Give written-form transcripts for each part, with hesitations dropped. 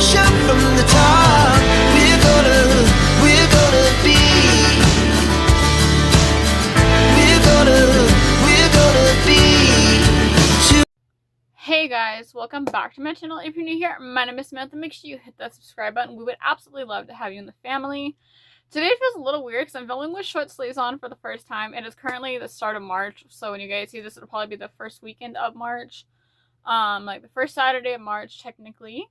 push up from the top. We're gonna be. We're gonna be. Hey guys, welcome back to my channel. If you're new here, my name is Samantha. Make sure you hit that subscribe button. We would absolutely love to have you in the family. Today feels a little weird because I'm filming with short sleeves on for the first time. It is currently the start of March, so when you guys see this, it'll probably be the first weekend of March. Like the first Saturday of March, technically.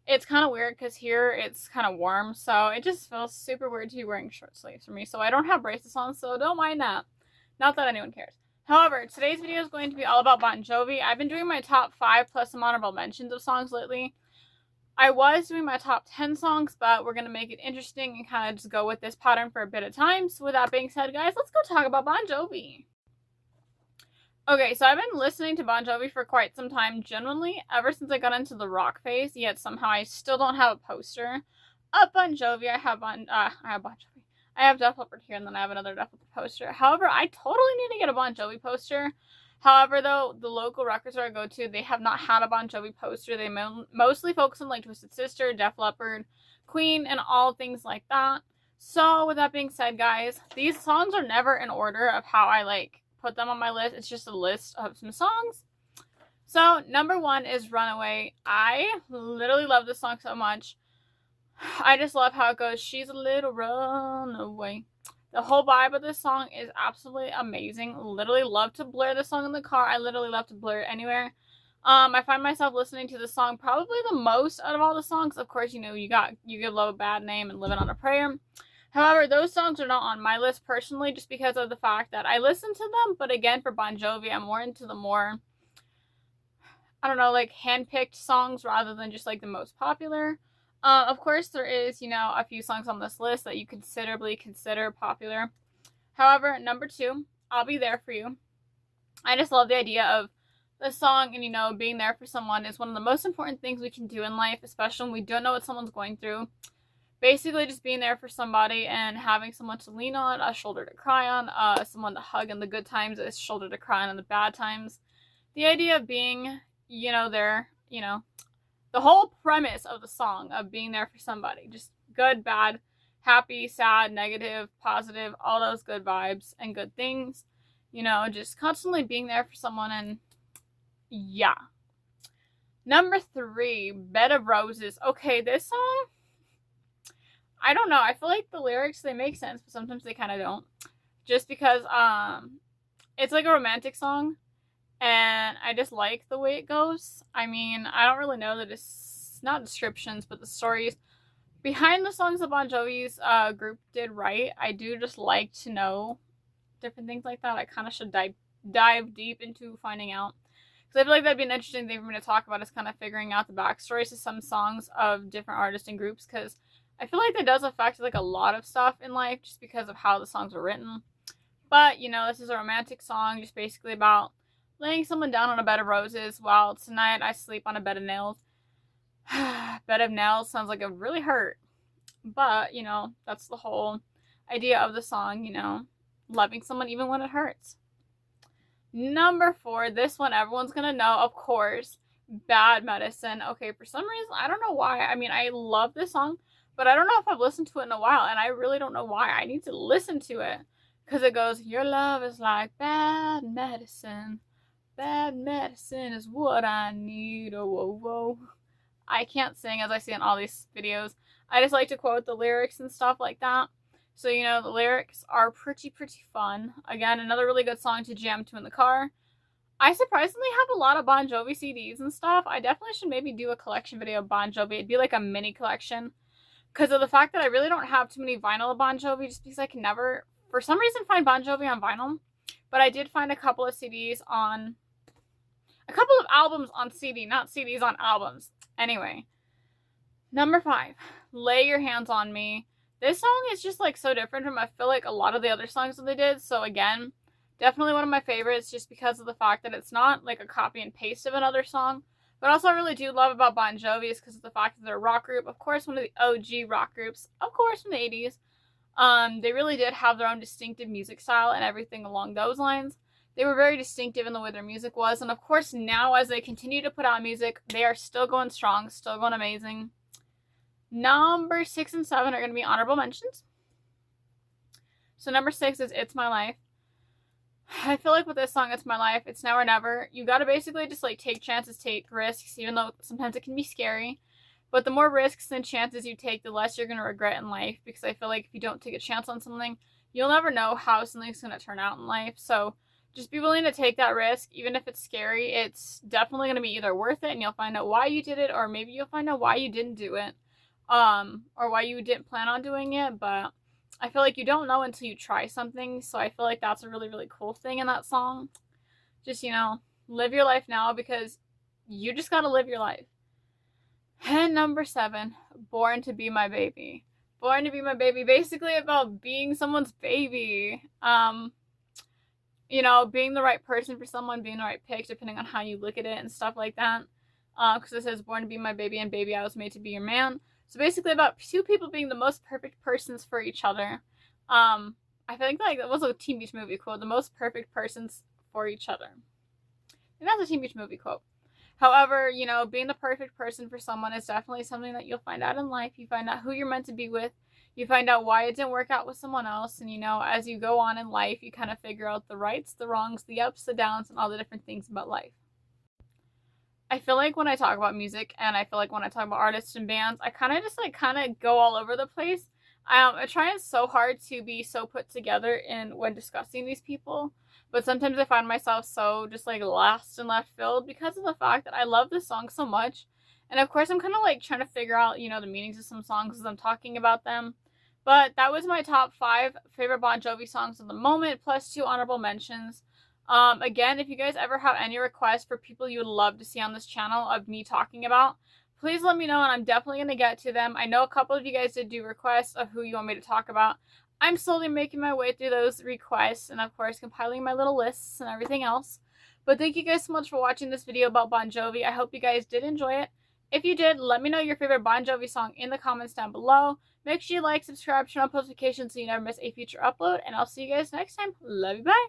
It's kind of weird because here it's kind of warm, so it just feels super weird to be wearing short sleeves for me. So I don't have braces on, so don't mind that. Not that anyone cares. However, today's video is going to be all about Bon Jovi. I've been doing my top 5 plus some honorable mentions of songs lately. I was doing my top 10 songs, but we're going to make it interesting and kind of just go with this pattern for a bit of time. So with that being said, guys, let's go talk about Bon Jovi. Okay, so I've been listening to Bon Jovi for quite some time, genuinely, ever since I got into the rock phase, yet somehow I still don't have a poster of Bon Jovi. I have Bon Jovi. I have Def Leppard here, and then I have another Def Leppard poster. However, I totally need to get a Bon Jovi poster. However, though, the local record store I go to, they have not had a Bon Jovi poster. They mostly focus on, like, Twisted Sister, Def Leppard, Queen, and all things like that. So, with that being said, guys, these songs are never in order of how I, like, put them on my list. It's just a list of some songs. So, number 1 is Runaway. I literally love this song so much. I just love how it goes, she's a little runaway. The whole vibe of this song is absolutely amazing. Literally love to blare this song in the car. I literally love to blare it anywhere. I find myself listening to this song probably the most out of all the songs. Of course, you know, You Give Love a Bad Name and Living on a Prayer. However, those songs are not on my list personally just because of the fact that I listen to them. But again, for Bon Jovi, I'm more into the more, I don't know, like hand-picked songs rather than just like the most popular. Of course, there is, you know, a few songs on this list that you consider popular. However, number 2, I'll Be There For You. I just love the idea of this song and, you know, being there for someone is one of the most important things we can do in life, especially when we don't know what someone's going through. Basically, just being there for somebody and having someone to lean on, a shoulder to cry on, someone to hug in the good times, a shoulder to cry on in the bad times. The idea of being, you know, there, you know, the whole premise of the song of being there for somebody. Just good, bad, happy, sad, negative, positive, all those good vibes and good things. You know, just constantly being there for someone and yeah. Number 3, Bed of Roses. Okay, this song, I don't know. I feel like the lyrics, they make sense, but sometimes they kind of don't. Just because it's like a romantic song. And I just like the way it goes. I mean, I don't really know not descriptions, but the stories behind the songs that Bon Jovi's group did write. I do just like to know different things like that. I kind of should dive deep into finding out. Because I feel like that'd be an interesting thing for me to talk about is kind of figuring out the backstories to some songs of different artists and groups. Because I feel like that does affect like a lot of stuff in life just because of how the songs are written. But, you know, this is a romantic song just basically about laying someone down on a bed of roses while tonight I sleep on a bed of nails. Bed of nails sounds like it really hurt. But, you know, that's the whole idea of the song, you know, loving someone even when it hurts. Number 4, this one everyone's gonna know, of course, Bad Medicine. Okay, for some reason, I don't know why. I mean, I love this song, but I don't know if I've listened to it in a while, and I really don't know why. I need to listen to it. Because it goes, your love is like bad medicine. Bad medicine is what I need. Oh, whoa, whoa. I can't sing as I see in all these videos. I just like to quote the lyrics and stuff like that. So, you know, the lyrics are pretty fun. Again, another really good song to jam to in the car. I surprisingly have a lot of Bon Jovi CDs and stuff. I definitely should maybe do a collection video of Bon Jovi. It'd be like a mini collection. Because of the fact that I really don't have too many vinyl of Bon Jovi, just because I can never, for some reason, find Bon Jovi on vinyl. But I did find a couple of albums on CD, not CDs on albums. Anyway, number 5, Lay Your Hands on Me. This song is just like so different from I feel like a lot of the other songs that they did. So again, definitely one of my favorites just because of the fact that it's not like a copy and paste of another song. But also I really do love about Bon Jovi is because of the fact that they're a rock group. Of course, one of the OG rock groups, of course, from the 80s. They really did have their own distinctive music style and everything along those lines. They were very distinctive in the way their music was. And of course, now as they continue to put out music, they are still going strong, still going amazing. Number 6 and 7 are going to be honorable mentions. So number 6 is It's My Life. I feel like with this song, It's My Life, it's now or never. You gotta basically just like take chances, take risks, even though sometimes it can be scary. But the more risks and chances you take, the less you're gonna regret in life. Because I feel like if you don't take a chance on something, you'll never know how something's gonna turn out in life. So just be willing to take that risk, even if it's scary. It's definitely gonna be either worth it, and you'll find out why you did it, or maybe you'll find out why you didn't do it, or why you didn't plan on doing it. But I feel like you don't know until you try something, so I feel like that's a really, really cool thing in that song. Just, live your life now, because you just gotta live your life. And number 7, Born to Be My Baby. Born to Be My Baby, basically about being someone's baby. Being the right person for someone, being the right pick, depending on how you look at it and stuff like that. Because it says, born to be my baby, and baby, I was made to be your man. So basically about two people being the most perfect persons for each other. I think like that was a Teen Beach Movie quote, the most perfect persons for each other. And that's a Teen Beach Movie quote. However, being the perfect person for someone is definitely something that you'll find out in life. You find out who you're meant to be with. You find out why it didn't work out with someone else. And, as you go on in life, you kind of figure out the rights, the wrongs, the ups, the downs, and all the different things about life. I feel like when I talk about music, and I feel like when I talk about artists and bands, I kind of go all over the place. I try so hard to be so put together when discussing these people, but sometimes I find myself so just like lost and left field because of the fact that I love this song so much. And of course, I'm kind of like trying to figure out, the meanings of some songs as I'm talking about them. But that was my top 5 favorite Bon Jovi songs of the moment, plus 2 honorable mentions. Again, if you guys ever have any requests for people you would love to see on this channel of me talking about, please let me know, and I'm definitely going to get to them. I know a couple of you guys did do requests of who you want me to talk about. I'm slowly making my way through those requests, and of course compiling my little lists and everything else. But thank you guys so much for watching this video about Bon Jovi. I hope you guys did enjoy it. If you did, let me know your favorite Bon Jovi song in the comments down below. Make sure you like, subscribe, turn on notifications so you never miss a future upload, and I'll see you guys next time. Love you, bye!